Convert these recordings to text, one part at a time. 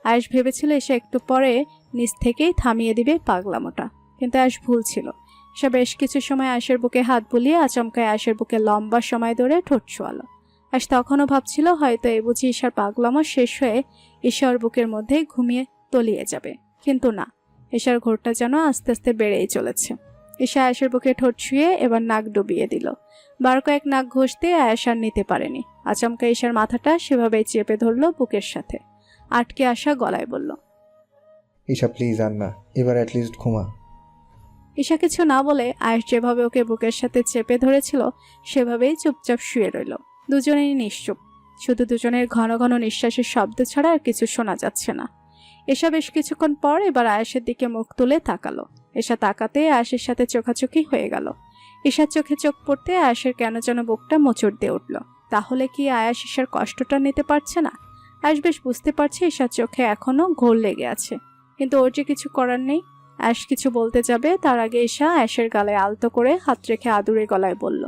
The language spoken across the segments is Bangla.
আয়েশ ভেবেছিল এসে একটু পরে নিচ থেকেই থামিয়ে দিবে পাগলামোটা, কিন্তু আয়েশ ভুল ছিল। সে বেশ কিছু সময় আয়েশের বুকে হাত বুলিয়ে আচমকায় আয়েশের বুকে লম্বা সময় ধরে ঠোঁট ছোঁয়ালো। আয়েশ তখনও ভাবছিল হয়তো এই বুঝি ঈশার পাগলামো শেষ হয়ে ঈশা ওর বুকের মধ্যেই ঘুমিয়ে তলিয়ে যাবে, কিন্তু না, ঈশার ঘোরটা যেন আস্তে আস্তে বেড়েই চলেছে। ঈশা আয়েশের বুকে ঠোঁট ছুঁয়ে এবার নাক ডুবিয়ে দিল। বার কয়েক নাক ঘষতে আয়েশ আর নিতে পারেনি। আচমকা ঈশার মাথাটা সেভাবেই চেপে ধরলো বুকের সাথে, আটকে আসা গলায় বলল, ঈশা প্লিজ আর না, এবার অ্যাটলিস্ট ঘুমা। ঈশা কিছু না বলে আয়েশ যেভাবে ওকে বুকের সাথে চেপে ধরেছিল সেভাবেই চুপচাপ শুয়ে রইল। দুজনেই নিশ্চুপ, শুধু দুজনের ঘন ঘন নিঃশ্বাসের শব্দ ছাড়া আর কিছু শোনা যাচ্ছে না। ঈশা বেশ কিছুক্ষণ পর এবার আয়েশের দিকে মুখ তুলে তাকালো। ঈশা তাকাতে আয়েশের সাথে চোখাচোখি হয়ে গেল। ঈশার চোখে চোখ পড়তে আয়েশের কেন যেন বুকটা মোচড় দিয়ে উঠল। তাহলে কি আয়েশ ঈশার কষ্টটা নিতে পারছে না? আয়েশ বেশ বুঝতে পারছে ঈশার চোখে এখনো ঘোর লেগে আছে, কিন্তু ওর যে কিছু করার নেই। আয়েশ কিছু বলতে যাবে তার আগে ঈশা আয়েশের গালে আলতো করে হাত রেখে আদুরে গলায় বলল,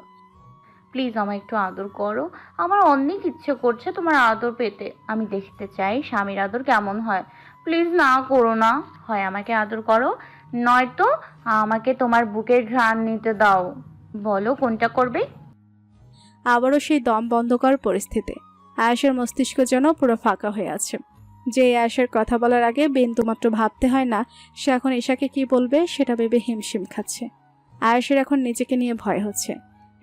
প্লিজ আমায় একটু আদর করো। আমার অনেক ইচ্ছে করছে তোমার আদর পেতে। আমি দেখতে চাই স্বামীর আদর কেমন হয়। প্লিজ না করো না, হয় আমাকে আদর করো, নয়তো আমাকে তোমার বুকের ঘ্রাণ নিতে দাও। বলো কোনটা করবে? আবারও সেই দম বন্ধ করার পরিস্থিতি। আয়েশের মস্তিষ্ক যেন পুরো ফাঁকা হয়ে আছে। যে আয়েশের কথা বলার আগে বিন্দুমাত্র ভাবতে হয় না সে এখন ঈশাকে কি বলবে সেটা ভেবে হিমশিম খাচ্ছে। আয়েশের এখন নিজেকে নিয়ে ভয় হচ্ছে।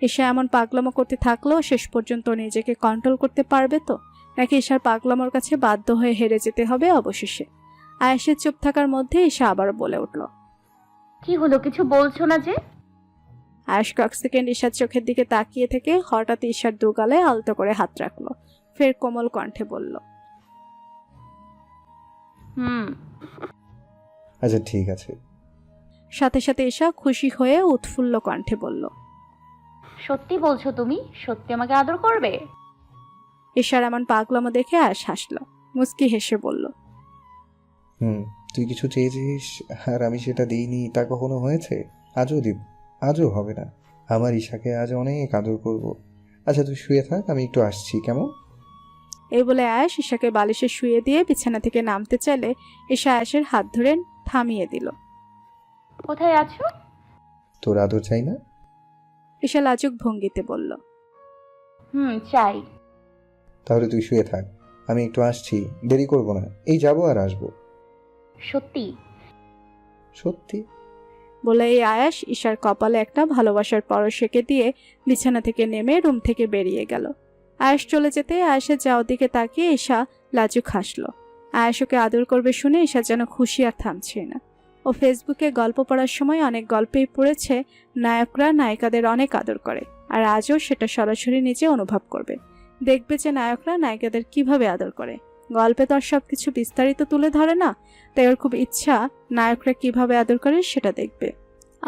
ঈশা এমন পাগলামো করতে থাকলেও শেষ পর্যন্ত নিজেকে কন্ট্রোল করতে পারবে তো, নাকি ঈশার পাগলামোর কাছে বাধ্য হয়ে হেরে যেতে হবে অবশেষে? আয়েশের চুপ থাকার মধ্যে ঈশা আবার বলে উঠল, কি হলো, কিছু বলছো না যে? আয়েশ কয়েক সেকেন্ড ঈশার চোখের দিকে তাকিয়ে থেকে হঠাৎ ঈশার দুগালে আলতো করে হাত রাখলো, ফের কোমল কণ্ঠে বলল, হুম। আচ্ছা ঠিক আছে। সাথে সাথে ঈশা খুশি হয়ে উৎফুল্ল কণ্ঠে বলল, সত্যি বলছো তুমি? সত্যি আমাকে আদর করবে? ঈশার এমন পাগলামো দেখে আয়েশ হাসল, মুচকি হেসে বলল, তুই কিছু চেয়েছিস আর আমি সেটা দিইনি, তা কখনো হয়েছে? আজও দিব, আজও হবে না। আমার ঈশাকে আজ অনেক আদর করব। আচ্ছা তুই শুয়ে থাক, আমি একটু আসছি, কেমন? এই বলে আয়েশ ঈশাকে বালিশে শুয়ে দিয়ে বিছানা থেকে নামতে চাইলে ঈশা আয়েশের হাত ধরে থামিয়ে দিল। কোথায় আছো? তোর আদর চাই না? ঈশা লাজুক ভঙ্গিতে বলল, চাই। তাহলে তুই শুয়ে থাক, আমি একটু আসছি, দেরি করব না, এই যাবো আর আসবো। সত্যি? সত্যি। বলে এই আয়েশ ঈশার কপালে একটা ভালোবাসার পরশ এঁকে দিয়ে বিছানা থেকে নেমে রুম থেকে বেরিয়ে গেল। আয়েশ চলে যেতে আয়েশের যাওয়ার দিকে তাকিয়ে ঈশা লাজুক হাসলো। আয়েশ ওকে আদর করবে শুনে ঈশা যেন খুশি আর থামছে না। ও ফেসবুকে গল্প পড়ার সময় অনেক গল্পেই পড়েছে নায়করা নায়িকাদের অনেক আদর করে, আর আজও সেটা সরাসরি নিজে অনুভব করবে। দেখবে যে নায়করা নায়িকাদের কিভাবে আদর করে। গল্পে তো আর সবকিছু বিস্তারিত তুলে ধরে না, তাই ওর খুব ইচ্ছা নায়করা কিভাবে আদর করে সেটা দেখবে।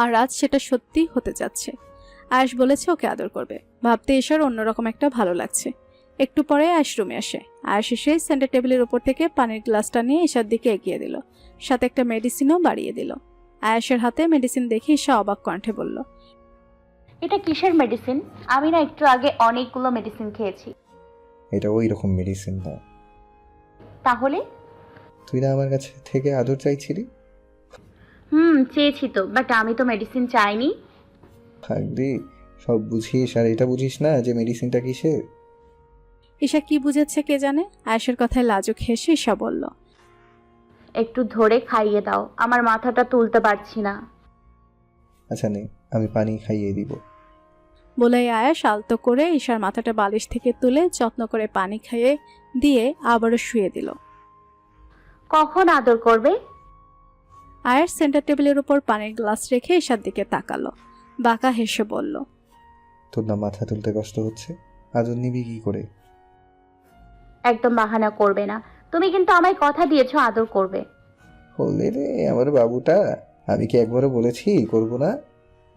আর আজ সেটা সত্যি হতে যাচ্ছে। আয়েশ বলেছে ওকে আদর করবে, ভাবতে ঈশার অন্যরকম একটা ভালো লাগছে। একটু পরে আয়েশ রুমে আসে। আয়েশ এসে সেন্টার টেবিলের উপর থেকে পানির গ্লাসটা নিয়ে ঈশার দিকে এগিয়ে দিল, সাথে একটা মেডিসিনও বাড়িয়ে দিল। আয়েশের হাতে মেডিসিন দেখে ঈশা অবাক কণ্ঠে বলল, এটা কিসের মেডিসিন? আমি না একটু আগে অনেকগুলো মেডিসিন খেয়েছি। এটা ওই রকম মেডিসিন না। তাহলে? তুই না আমার কাছে থেকে আদর চাইছিলি? চেয়েছি তো, বাট আমি তো মেডিসিন চাইনি। থাকবি, সব বুঝিস আর এটা বুঝিস না যে মেডিসিনটা কিসের। ঈশা কি বুঝেছে কে জানে। আয়েশের কথায় লাজুক হেসে ঈশা বলল, একটু ধরে খাইয়ে দাও, আমার মাথাটা তুলতে পারছি না। আচ্ছা নে, আমি পানি খাইয়ে দিব। বলে আয়েশ আলতো করে ঈশার মাথাটা বালিশ থেকে তুলে যত্ন করে পানি খাইয়ে দিয়ে আবারও শুয়ে দিল। কখন আদর করবে? আয়েশ সেন্টার টেবিলের উপর পানির গ্লাস রেখে ঈশার দিকে তাকালো, বাঁকা হেসে বলল, তোর না মাথা তুলতে কষ্ট হচ্ছে, আদর নিবি কি করে? একদম বাহানা করবে না। তুমি কিন্তু আমায় কথা দিয়েছো আদর করবে। হলে রে আমার বাবুটা, আমি কি একবারও বলেছি করব না?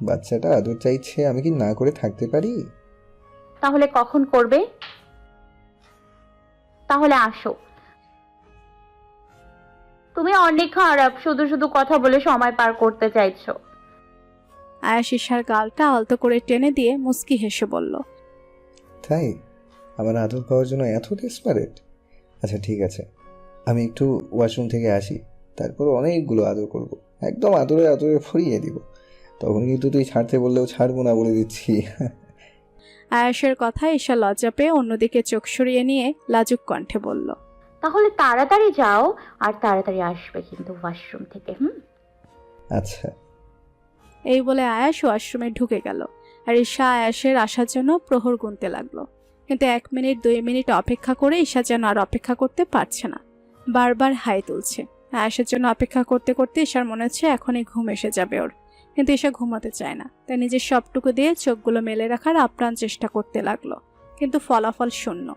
বাচ্চাটা আদর চাইছে, আমি কি না করে থাকতে পারি? তাহলে কখন করবে? তাহলে আসো। তুমি অনেক খারাপ, শুধু শুধু কথা বলে সময় পার করতে চাইছো। আয়েশ ঈশার গালটা আলতো করে টেনে দিয়ে মুচকি হেসে বলল, তাই? আমার আদর পাওয়ার জন্য এত ডেসপারেট? আচ্ছা ঠিক আছে, আমি একটু ওয়াশরুম থেকে আসি, তারপর অনেকগুলো আদর করব, একদম আদরে আদরে ভরিয়ে দিব। তখন কিন্তু তুই ছাড়তে বললেও ছাড়বো না বলে দিচ্ছি। আয়াসের কথায় ঈশা লজ্জা পেয়ে অন্যদিকে চোখ সরিয়ে নিয়ে লাজুক কণ্ঠে বলল, তাহলে তাড়াতাড়ি যাও আর তাড়াতাড়ি আসবে কিন্তু ওয়াশরুম থেকে। আচ্ছা। এই বলে আয়াস ওয়াশরুমে ঢুকে গেল আর ঈশা আয়াসের আসার জন্য প্রহর গুনতে লাগলো। কিন্তু 1 মিনিট 2 মিনিট অপেক্ষা করে ঈশা যেন আর অপেক্ষা করতে পারছে না, বারবার হাই তুলছে। আয়াসের জন্য অপেক্ষা করতে করতে ঈশার মনে হচ্ছে এখনই ঘুম এসে যাবে ওর। কিন্তু ঈশা ঘুমাতে চায় না, তাই নিজের সবটুকু দিয়ে চোখগুলো মেলে রাখার আপ্রাণ চেষ্টা করতে লাগলো। কিন্তু ফলাফল শূন্য।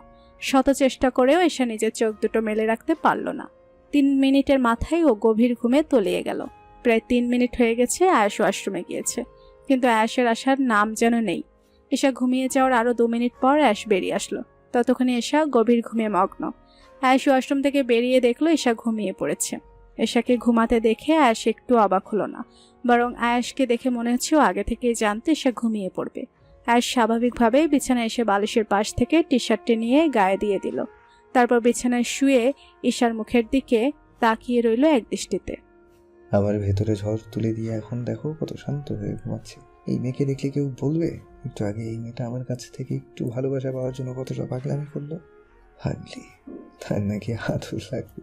শত চেষ্টা করেও ঈশা নিজের চোখ দুটো মেলে রাখতে পারল না। 3 মিনিটের মাথায় ও গভীর ঘুমে তলিয়ে গেল। প্রায় 3 মিনিট হয়ে গেছে আয়াস ওয়াশরুমে গিয়েছে, কিন্তু আয়াসের আসার নাম যেন নেই। ঈশা ঘুমিয়ে যাওয়ার আরো 2 মিনিট পর আয়াস বেরিয়ে আসলো। ততক্ষণে ঈশা গভীর ঘুমে মগ্ন। আয়াস ওয়াশরুম থেকে বেরিয়ে দেখলো ঈশা ঘুমিয়ে পড়েছে। ঈশাকে ঘুমাতে দেখে আয়াস একটু অবাক হলো না, বরং আয়াসকে দেখে মনে হচ্ছে ও আগে থেকেই জানতো ঈশা ঘুমিয়ে পড়বে। আয়াস স্বাভাবিকভাবেই বিছানায় এসে বালিশের পাশ থেকে টি শার্টটি নিয়ে গায়ে দিয়ে দিল। তারপর বিছানায় শুয়ে ঈশার মুখের দিকে তাকিয়ে রইল একদৃষ্টিতে। আমার ভেতরে ঝড় তুলে দিয়ে এখন দেখো কত শান্ত হয়ে ঘুমাচ্ছে। এই মেয়েকে দেখলে কেউ বলবে একটু আগে এই মেয়েটা আমার কাছ থেকে একটু ভালোবাসা পাওয়ার জন্য কতটা পাগলামি করলো? ভাবলি তার নাকি আদর লাগবে।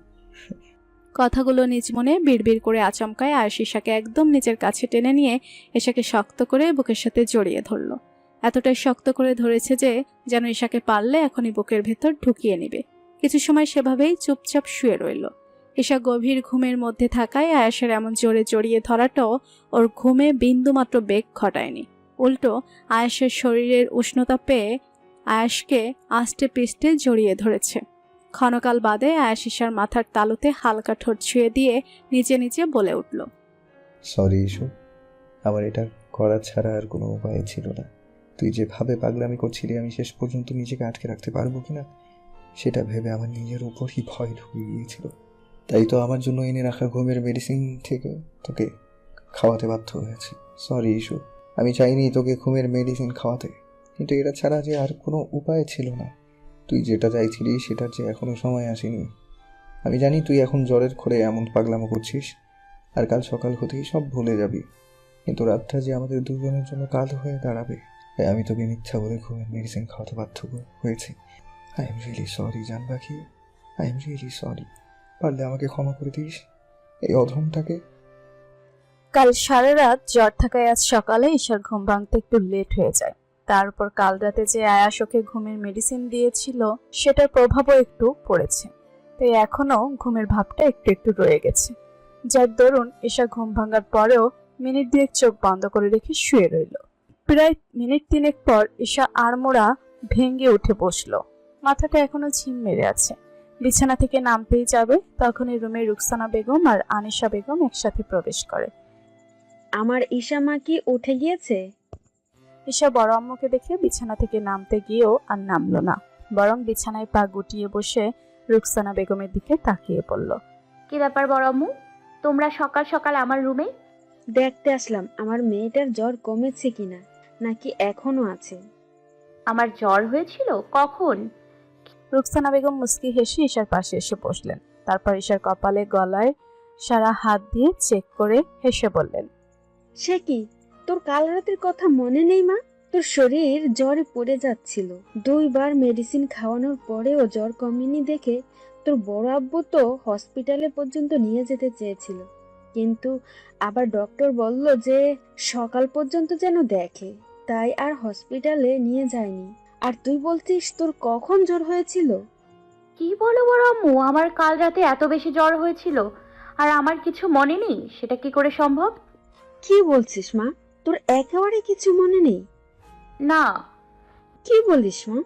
কথাগুলো নিজ মনে বিড়বিড় করে আচমকায় আয়াস ঈশাকে একদম নিজের কাছে টেনে নিয়ে ঈশাকে শক্ত করে বুকের সাথে জড়িয়ে ধরল। এতটাই শক্ত করে ধরেছে যে যেন ঈশাকে পারলে এখনই বুকের ভেতর ঢুকিয়ে নেবে। কিছু সময় সেভাবেই চুপচাপ শুয়ে রইল। ঈশা গভীর ঘুমের মধ্যে থাকায় আয়াসের এমন জোরে জড়িয়ে ধরাটাও ওর ঘুমে বিন্দুমাত্র বেগ ঘটায়নি। উল্টো আয়াসের শরীরের উষ্ণতা পেয়ে আয়াসকে আষ্টে পিষ্টে জড়িয়ে ধরেছে। ক্ষণকাল বাদে আয়াস ঈশার মাথার তালুতে হালকা ঠোঁট ছুঁয়ে দিয়ে নিজে নিজে বলে উঠল, সরি ইস্যু, আমার এটা করা ছাড়া আর কোনো উপায় ছিল না। তুই যেভাবে পাগলামি করছিলি আমি শেষ পর্যন্ত নিজেকে আটকে রাখতে পারবো কিনা সেটা ভেবে আমার নিজের উপরই ভয় ঢুকে গিয়েছিল। তাই তো আমার জন্য এনে রাখা ঘুমের মেডিসিন থেকে তোকে খাওয়াতে বাধ্য হয়েছি। সরি ইস্যু, আমি চাইনি তোকে ঘুমের মেডিসিন খাওয়াতে, কিন্তু এটা ছাড়া যে আর কোনো উপায় ছিল না। তুই যেটা চাইছিলি সেটার যে এখনো সময় আসেনি। আমি জানি তুই এখন জ্বরের ঘোরে এমন পাগলামো করছিস আর কাল সকাল হতেই সব ভুলে যাবি, কিন্তু রাতটা যে আমাদের দুজনের জন্য কাল হয়ে দাঁড়াবে, তাই আমি তোকে মিথ্যা বলে ঘুমের মেডিসিন খাওয়াতে বাধ্য হয়েছি। আই এম রিয়েলি সরি জান পাখি, আই এম রিয়েলি সরি। পারলে আমাকে ক্ষমা করে দিস এই অধমটাকে। কাল সারা রাত জ্বর থাকায় আজ সকালে ঈশার ঘুম ভাঙতে একটু লেট হয়ে যায়। তারপর কাল রাতে যে আয়াস ওকে ঘুমের মেডিসিন দিয়েছিল সেটার প্রভাবও একটু পড়েছে, তাই এখনো ঘুমের ভাবটা একটু একটু রয়ে গেছে, যার দরুন ঈশা ঘুম ভাঙার পরেও মিনিট 2 চোখ বন্ধ করে রেখে শুয়ে রইল। প্রায় মিনিট 3 পর ঈশা আড়মোড়া ভেঙে উঠে বসলো। মাথাটা এখনো ঝিম মেরে আছে। বিছানা থেকে নামতেই যাবে তখনই রুমে রুকসানা বেগম আর আনিশা বেগম একসাথে প্রবেশ করে। আমার ঈশা মা কি উঠে গিয়েছে? ঈশা বড় আম্মুকে দেখে বিছানা থেকে নামতে গিয়েও আর নামলো না, বরং বিছানায় পা গুটিয়ে বসে রুকসানা বেগমের দিকে তাকিয়ে পড়ল। কি ব্যাপার বড় আম্মু, তোমরা সকাল সকাল আমার রুমে? দেখতে আসলাম আমার মেয়েটার জ্বর কমেছে কিনা, নাকি এখনো আছে। আমার জ্বর হয়েছিল কখন? রুকসানা বেগম মুস্কি হেসে ঈশার পাশে এসে বসলেন। তারপর ঈশার কপালে গলায় সারা হাত দিয়ে চেক করে হেসে বললেন, সে কি, তোর কাল রাতের কথা মনে নেই মা? তোর শরীর জ্বরে পড়ে যাচ্ছিল, 2 বার মেডিসিন খাওয়ানোর পরেও জ্বর কমেনি দেখে তোর বড় আব্বু তো হসপিটালে পর্যন্ত নিয়ে যেতে চেয়েছিল, কিন্তু আবার ডক্টর বলল যে সকাল পর্যন্ত যেন দেখে, তাই আর হসপিটালে নিয়ে যায়নি। আর তুই বলছিস তোর কখন জ্বর হয়েছিল? কি বলো বড় আম্মু, আমার কাল রাতে এত বেশি জ্বর হয়েছিল আর আমার কিছু মনে নেই? সেটা কি করে সম্ভব? কি বলছিস মা, তোর একেবারে কিছু মনে নেই? না। কি বলিস মা?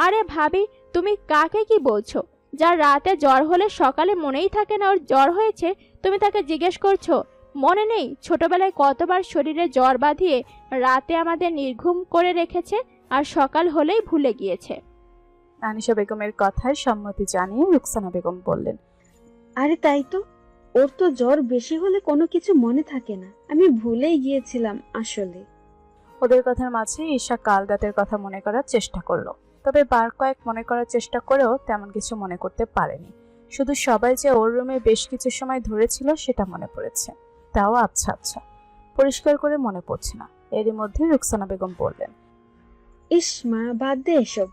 আরে ভাবি, তুমি কাকে কি বলছো? যার রাতে জ্বর হলে সকালে মনেই থাকে না ওর জ্বর হয়েছে, তুমি তাকে জিজ্ঞেস করছো মনে নেই? ছোটবেলায় কতবার শরীরে জ্বর বাঁধিয়ে রাতে আমাদের নির্ঘুম করে রেখেছে আর সকাল হলেই ভুলে গিয়েছে। আনিশা বেগমের কথায় সম্মতি জানিয়ে রুকসানা বেগম বললেন, আরে তাই তো, ওর তো জ্বর বেশি হলে কোনো কিছু মনে থাকে না, আমি ভুলেই গিয়েছিলাম আসলে। ওদের কথার মাঝে ঈশা কাল রাতের কথা মনে করার চেষ্টা করলো, তবে বার কয়েক মনে করার চেষ্টা করেও তেমন কিছু মনে করতে পারেনি। শুধু সবাই যে ওর রুমে বেশ কিছু সময় ধরেছিল সেটা মনে পড়েছে। তাও আচ্ছা আচ্ছা, পরিষ্কার করে মনে পড়ছে না। এরই মধ্যে রুকসানা বেগম বললেন, ইস মা, বাদ দে এসব।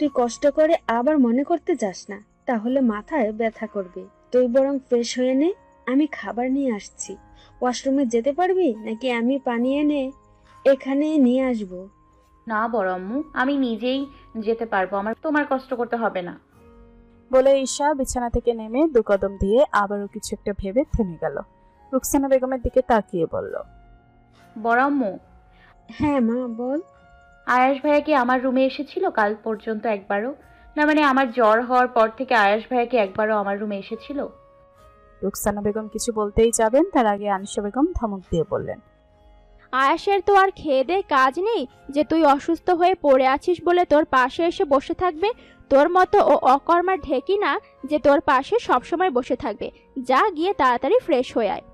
তুই কষ্ট করে আবার মনে করতে যাস না, তাহলে মাথায় ব্যথা করবে। তুই বরং ফ্রেশ হয়ে নে, আমি খাবার নিয়ে আসছি। ওয়াশরুমে যেতে পারবি নাকি আমি পানি এনে এখানে নিয়ে আসবো? না বড় আম্মু, আমি নিজেই যেতে পারবো, আমার তোমার কষ্ট করতে হবে না। বলে ঈশা বিছানা থেকে নেমে 2 কদম দিয়ে আবারও কিছু একটা ভেবে থেমে গেল। রুকসানা বেগমের দিকে তাকিয়ে বলল, বড় আম্মু, হ্যাঁ মা, বল। আয়াস ভাইয়া কি আমার রুমে এসেছিল কাল পর্যন্ত একবারও? না মানে আমার জ্বর হওয়ার পর থেকে আয়াস ভাইয়া কি একবারও আমার রুমে এসেছিল? রুকসানা বেগম কিছু বলতেই যাবেন, তার আগে আনিশা বেগম ধমক দিয়ে বললেন, আয়াসের তো আর খেয়ে দে কাজ নেই যে তুই অসুস্থ হয়ে পড়ে আছিস বলে তোর পাশে এসে বসে থাকবে। তোর মতো ও অকর্মার ঢেকি না যে তোর পাশে সবসময় বসে থাকবে। যা গিয়ে তাড়াতাড়ি ফ্রেশ হয়ে আয়।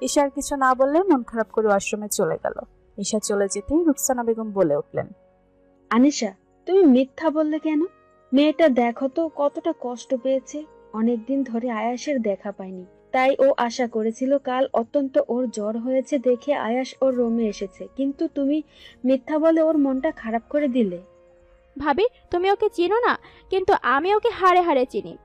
ঈশার কিছু না বললে মন খারাপ করে ওয়াশরুমে চলে গেল। ঈশা চলে যেতেই রুকসানা বেগম বলে উঠলেন, আনিশা, তুমি মিথ্যা বললে কেন? মেয়েটা দেখো তো কতটা কষ্ট পেয়েছে। অনেকদিন ধরে আয়াসের দেখা পায়নি, তাই ও আশা করেছিল কাল অত্যন্ত ওর জ্বর হয়েছে দেখে আয়াস ওর রুমে এসেছে, কিন্তু তুমি মিথ্যা বলে ওর মনটা খারাপ করে দিলে। ভাবি, তুমি ওকে চিনো না, কিন্তু আমি ওকে হাড়ে হাড়ে চিনি।